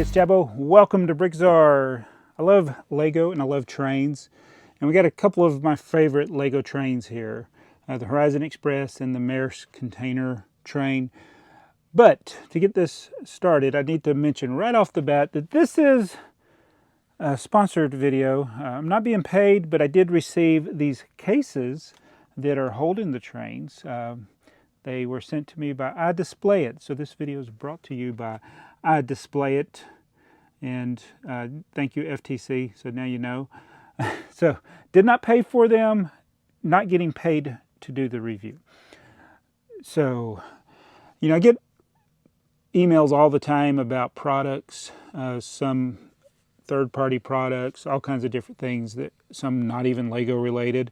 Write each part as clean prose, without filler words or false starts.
it's Jabbo. Welcome to Brickzar. I love Lego and I love trains. And we got a couple of my favorite Lego trains here. The Horizon Express and the Maersk container train. But to get this started, I need to mention right off the bat that this is a sponsored video. I'm not being paid, but I did receive these cases that are holding the trains. They were sent to me by iDisplayIt. So this video is brought to you by iDisplayIt. And thank you, FTC. So now you know. So did not pay for them, not getting paid to do the review. So, I get emails all the time about products, some third-party products, all kinds of different things, that some not even Lego related.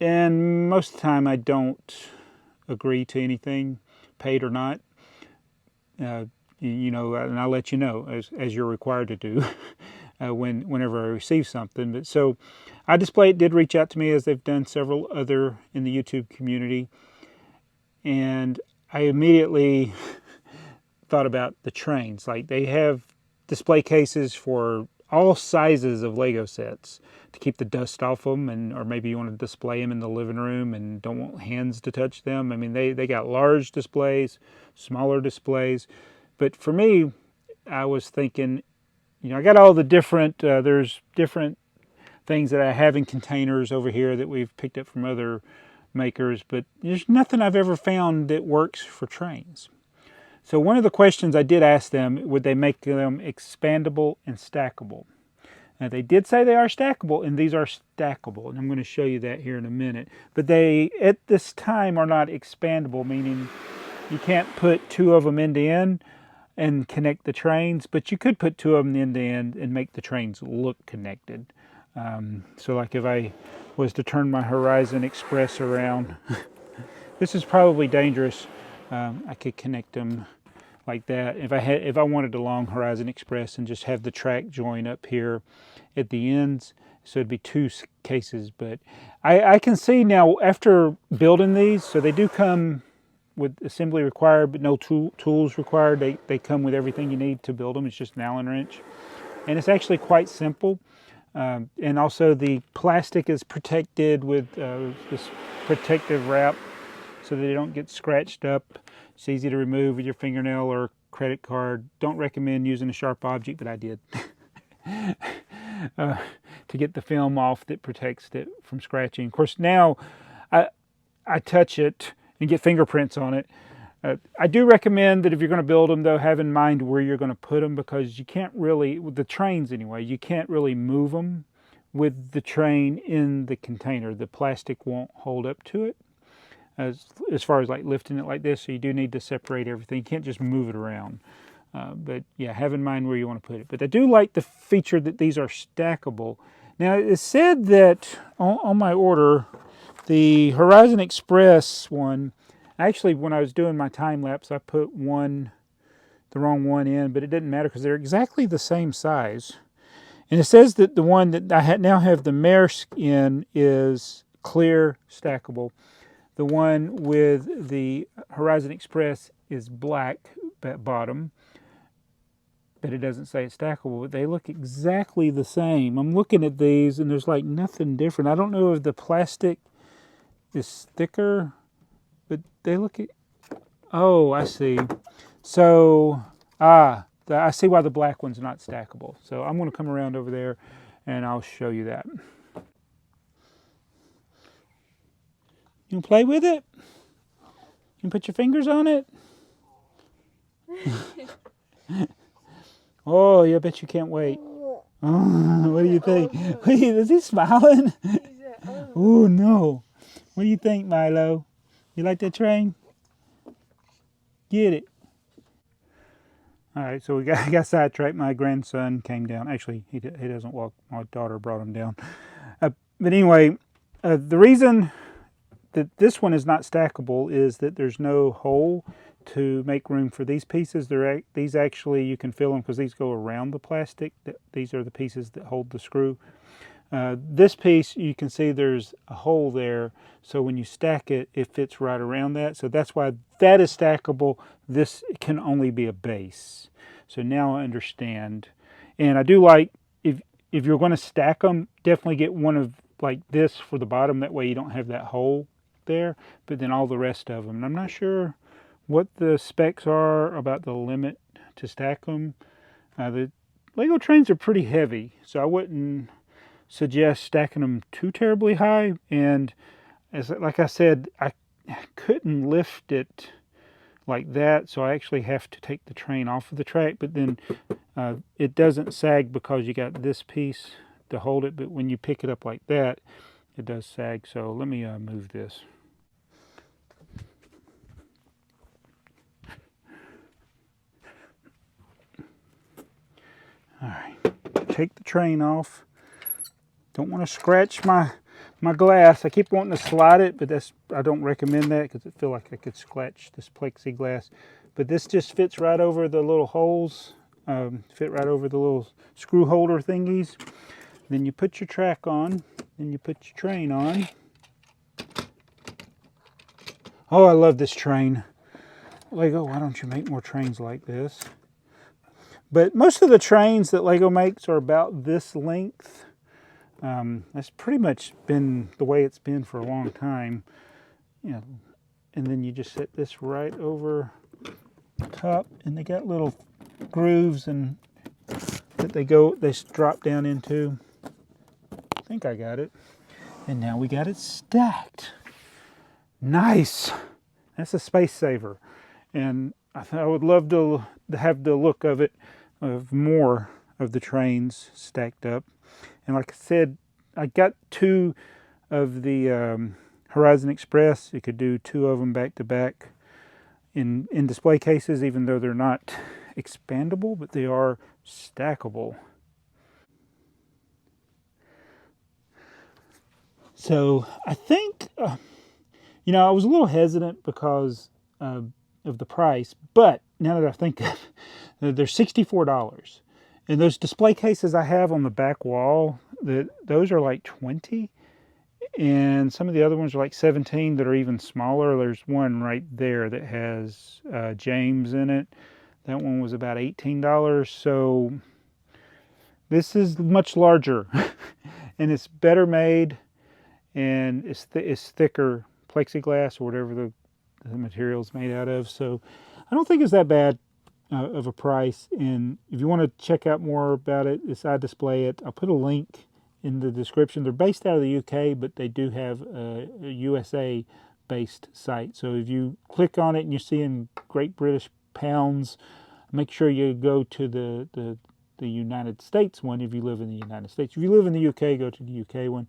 And most of the time I don't agree to anything, paid or not. And I'll let you know as you're required to do whenever I receive something. But so iDisplayIt did reach out to me, as they've done several other in the YouTube community. And I immediately thought about the trains. Like, they have display cases for all sizes of Lego sets to keep the dust off them, or maybe you want to display them in the living room and don't want hands to touch them. I mean, they got large displays, smaller displays. But for me, I was thinking, I got all the different, there's different things that I have in containers over here that we've picked up from other makers, but there's nothing I've ever found that works for trains. So one of the questions I did ask them, would they make them expandable and stackable? Now, they did say they are stackable, and these are stackable, and I'm going to show you that here in a minute. But they, at this time, are not expandable, meaning you can't put two of them end to end and connect the trains, but you could put two of them end to end and make the trains look connected. So like if I was to turn my Horizon Express around, this is probably dangerous. I could connect them like that. If I wanted a long Horizon Express and just have the track join up here at the ends, so it'd be two cases. But I can see now, after building these, so they do come with assembly required, but no tools required. They come with everything you need to build them. It's just an Allen wrench. And it's actually quite simple. And also the plastic is protected with this protective wrap so that they don't get scratched up. It's easy to remove with your fingernail or credit card. Don't recommend using a sharp object, but I did. To get the film off that protects it from scratching. Of course, now I touch it and get fingerprints on it. I do recommend that if you're going to build them, though, have in mind where you're going to put them, because you can't really, with the trains anyway, you can't really move them with the train in the container. The plastic won't hold up to it as far as like lifting it like this, so you do need to separate everything. You can't just move it around. But yeah, have in mind where you want to put it. But I do like the feature that these are stackable. Now, it said that on my order, the Horizon Express one, actually, when I was doing my time lapse, I put the wrong one in, but it didn't matter because they're exactly the same size. And it says that the one that I now have the Maersk in is clear stackable. The one with the Horizon Express is black bottom, but it doesn't say it's stackable, but they look exactly the same. I'm looking at these and there's like nothing different. I don't know if the plastic is thicker, but they look at, oh, I see. So, I see why the black one's not stackable. So I'm going to come around over there and I'll show you that. You can play with it? You can put your fingers on it? Oh, yeah, I bet you can't wait. Oh, what do you think? Is he smiling? Oh, no. What do you think, Milo? You like that train? Get it. All right, so I got sidetracked. My grandson came down. Actually, he doesn't walk. My daughter brought him down. But anyway, the reason that this one is not stackable is that there's no hole to make room for these pieces. These actually, you can fill them because these go around the plastic. These are the pieces that hold the screw. This piece, you can see there's a hole there, so when you stack it, it fits right around that. So that's why that is stackable. This can only be a base. So now I understand. And I do like, if you're going to stack them, definitely get one of like this for the bottom. That way you don't have that hole there. But then all the rest of them. And I'm not sure what the specs are about the limit to stack them. The Lego trains are pretty heavy, so I wouldn't suggest stacking them too terribly high. And like I said, I couldn't lift it like that, so I actually have to take the train off of the track. But then it doesn't sag because you got this piece to hold it, but when you pick it up like that, it does sag. So let me move this. All right, take the train off. Don't want to scratch my glass. I keep wanting to slide it, but I don't recommend that because I feel like I could scratch this plexiglass. But this just fits right over the little holes, fit right over the little screw holder thingies. Then you put your track on, then you put your train on. Oh, I love this train. Lego, why don't you make more trains like this? But most of the trains that Lego makes are about this length. That's pretty much been the way it's been for a long time. And then you just set this right over top, and they got little grooves and that they drop down into. I think I got it. And now we got it stacked. Nice. That's a space saver. And I would love to have the look of it, of more of the trains stacked up. And like I said, I got 2 of the Horizon Express. You could do 2 of them back to back in display cases, even though they're not expandable, but they are stackable. So I think, I was a little hesitant because of the price, but now that I think of it, they're $64. And those display cases I have on the back wall, those are like 20, and some of the other ones are like 17 that are even smaller. There's one right there that has James in it. That one was about $18. So this is much larger, and it's better made, and it's thicker plexiglass or whatever the material is made out of. So I don't think it's that bad of a price. And if you want to check out more about it, it's iDisplayIt. I'll put a link in the description. They're based out of the UK, but they do have a USA based site. So if you click on it and you're seeing Great British Pounds, make sure you go to the United States one if you live in the United States. If you live in the UK, go to the UK one.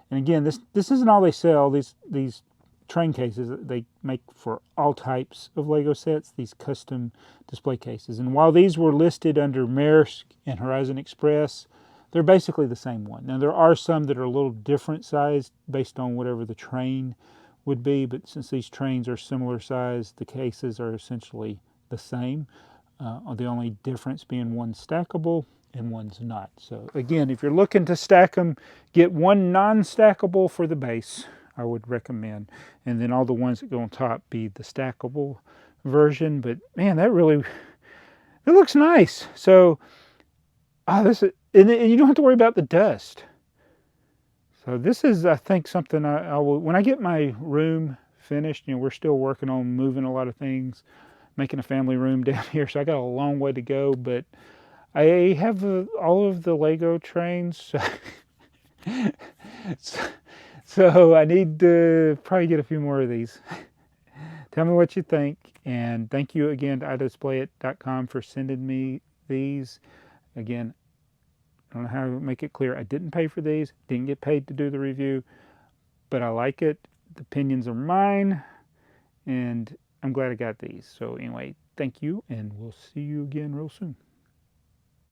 And again, this isn't all they sell. These train cases they make for all types of Lego sets, these custom display cases. And while these were listed under Maersk and Horizon Express, they're basically the same one. Now there are some that are a little different sized based on whatever the train would be, but since these trains are similar size, the cases are essentially the same. The only difference being one's stackable and one's not. So again, if you're looking to stack them, get one non-stackable for the base, I would recommend. And then all the ones that go on top be the stackable version. But man, it looks nice. So and you don't have to worry about the dust. So this is, I think, something I will, when I get my room finished, we're still working on moving a lot of things, making a family room down here. So I got a long way to go, but I have all of the Lego trains. So I need to probably get a few more of these. Tell me what you think. And thank you again to iDisplayIt.com for sending me these. Again, I don't know how to make it clear. I didn't pay for these. Didn't get paid to do the review. But I like it. The opinions are mine. And I'm glad I got these. So anyway, thank you. And we'll see you again real soon.